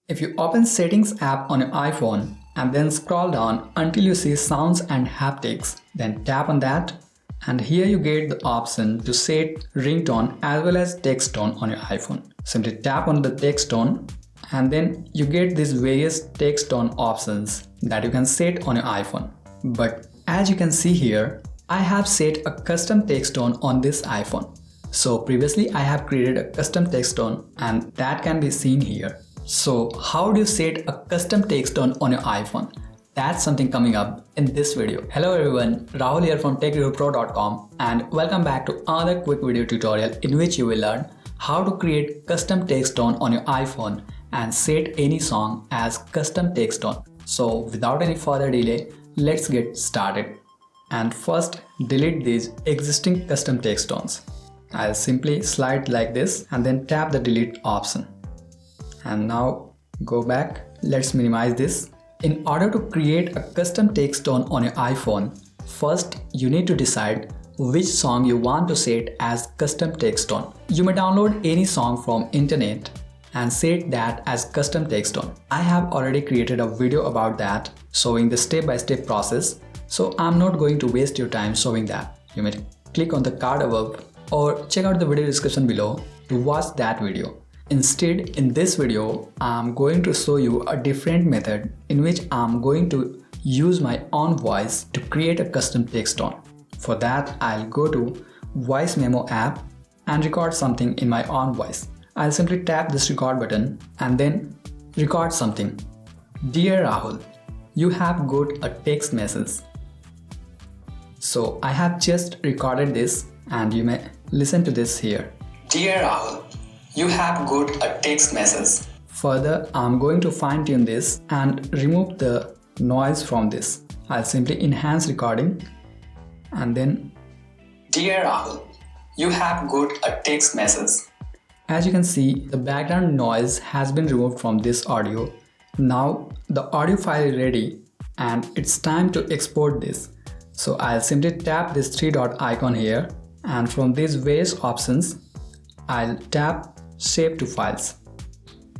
If you open Settings app on your iPhone and then scroll down until you see Sounds and Haptics, then tap on that, and here you get the option to set ringtone as well as text tone on your iPhone. Simply tap on the text tone and then you get these various text tone options that you can set on your iPhone. But as you can see here, I have set a custom text tone on this iPhone. So previously I have created a custom text tone and that can be seen here. So how do you set a custom text tone on your iPhone? That's something coming up in this video. Hello everyone, Rahul here from TechReviewPro.com and welcome back to another quick video tutorial in which you will learn how to create custom text tone on your iPhone and set any song as custom text tone. So without any further delay, let's get started. And first, delete these existing custom text tones. I'll simply slide like this and then tap the delete option. And now go back. Let's minimize this. In order to create a custom text tone on your iPhone, first you need to decide which song you want to set as custom text tone. You may download any song from internet and set that as custom text tone. I have already created a video about that, showing the step-by-step process, so I'm not going to waste your time showing that. You may click on the card above or check out the video description below to watch that video. Instead, in this video, I'm going to show you a different method in which I'm going to use my own voice to create a custom text tone. For that, I'll go to Voice Memo app and record something in my own voice. I'll simply tap this record button and then record something. Dear Rahul, you have got a text message. So I have just recorded this and you may listen to this here. Dear Rahul, you have got a text message. Further, I'm going to fine tune this and remove the noise from this. I'll simply enhance recording and then Dear Rahul, you have got a text message. As you can see, the background noise has been removed from this audio. Now the audio file is ready and it's time to export this. So I'll simply tap this three dot icon here and from these various options, I'll tap Save to Files.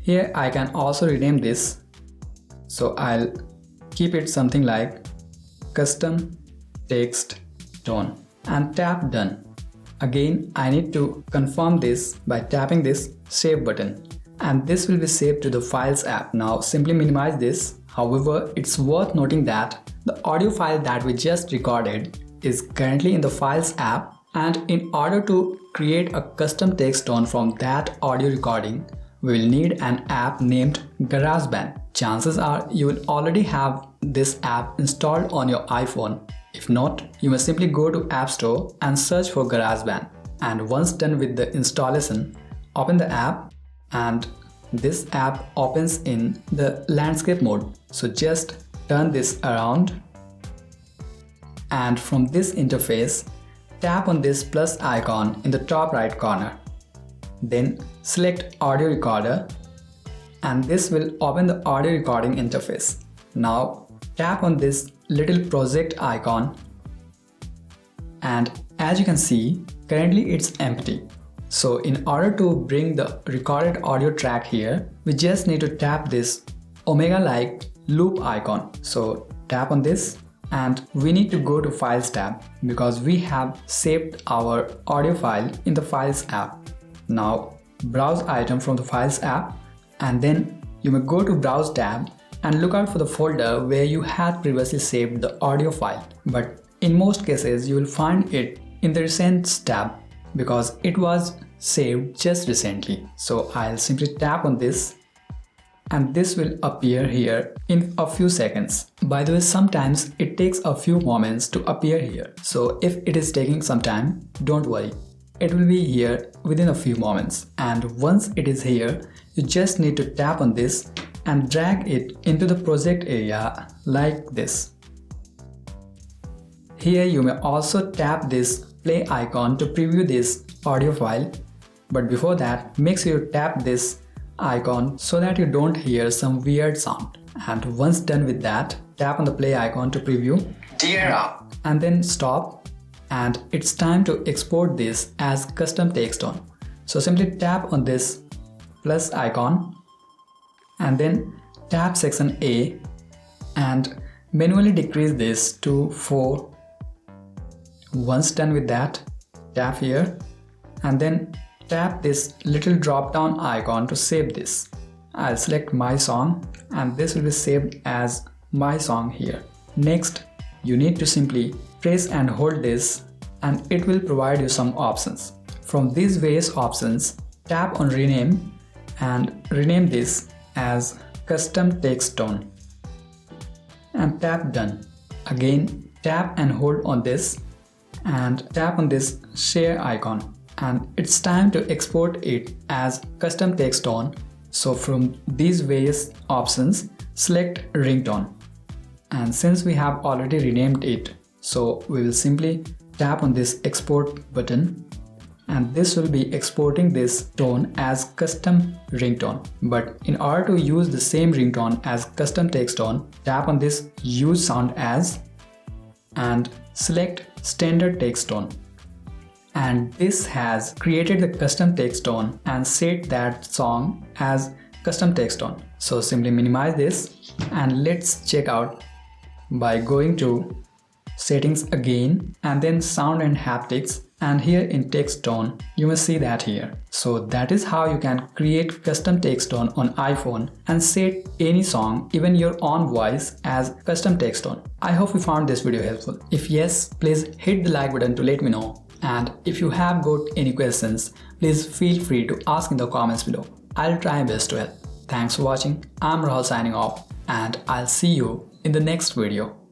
Here I can also rename this. So I'll keep it something like Custom Text Tone and tap Done. Again, I need to confirm this by tapping this Save button and this will be saved to the Files app. Now simply minimize this. However, it's worth noting that the audio file that we just recorded is currently in the Files app, and in order to create a custom text tone from that audio recording, we will need an app named GarageBand. Chances are you will already have this app installed on your iPhone. If not, you may simply go to App Store and search for GarageBand. And once done with the installation, open the app and this app opens in the landscape mode. So just turn this around and from this interface, tap on this plus icon in the top right corner. Then select Audio Recorder and this will open the audio recording interface. Now tap on this little project icon and as you can see, currently it's empty. So in order to bring the recorded audio track here, we just need to tap this omega-like loop icon. So tap on this and we need to go to Files tab because we have saved our audio file in the Files app. Now browse item from the Files app and then you may go to Browse tab and look out for the folder where you had previously saved the audio file. But in most cases you will find it in the Recents tab because it was saved just recently. So I'll simply tap on this and this will appear here in a few seconds. By the way, sometimes it takes a few moments to appear here. So if it is taking some time, don't worry. It will be here within a few moments. And once it is here, you just need to tap on this and drag it into the project area like this. Here you may also tap this play icon to preview this audio file. But before that, make sure you tap this icon so that you don't hear some weird sound. And once done with that, tap on the play icon to preview Dear Rahul and then stop, and it's time to export this as custom text tone. So simply tap on this plus icon and then tap section A and manually decrease this to 4. Once done with that, tap here and then tap this little drop down icon to save this. I'll select my song and this will be saved as my song here. Next, you need to simply press and hold this and it will provide you some options. From these various options, tap on rename and rename this as custom text tone and tap done. Again, tap and hold on this and tap on this share icon and it's time to export it as custom text tone. So from these various options, select ringtone, and since we have already renamed it, so we will simply tap on this export button and this will be exporting this tone as custom ringtone. But in order to use the same ringtone as custom text tone, tap on this use sound as and select standard text tone. And this has created the custom text tone and set that song as custom text tone. So simply minimize this and let's check out by going to settings again and then sound and haptics, and here in text tone you may see that here. So that is how you can create custom text tone on iPhone and set any song, even your own voice, as custom text tone. I hope you found this video helpful. If yes, please hit the like button to let me know. And if you have got any questions, please feel free to ask in the comments below. I'll try my best to help. Thanks for watching. I'm Rahul signing off and I'll see you in the next video.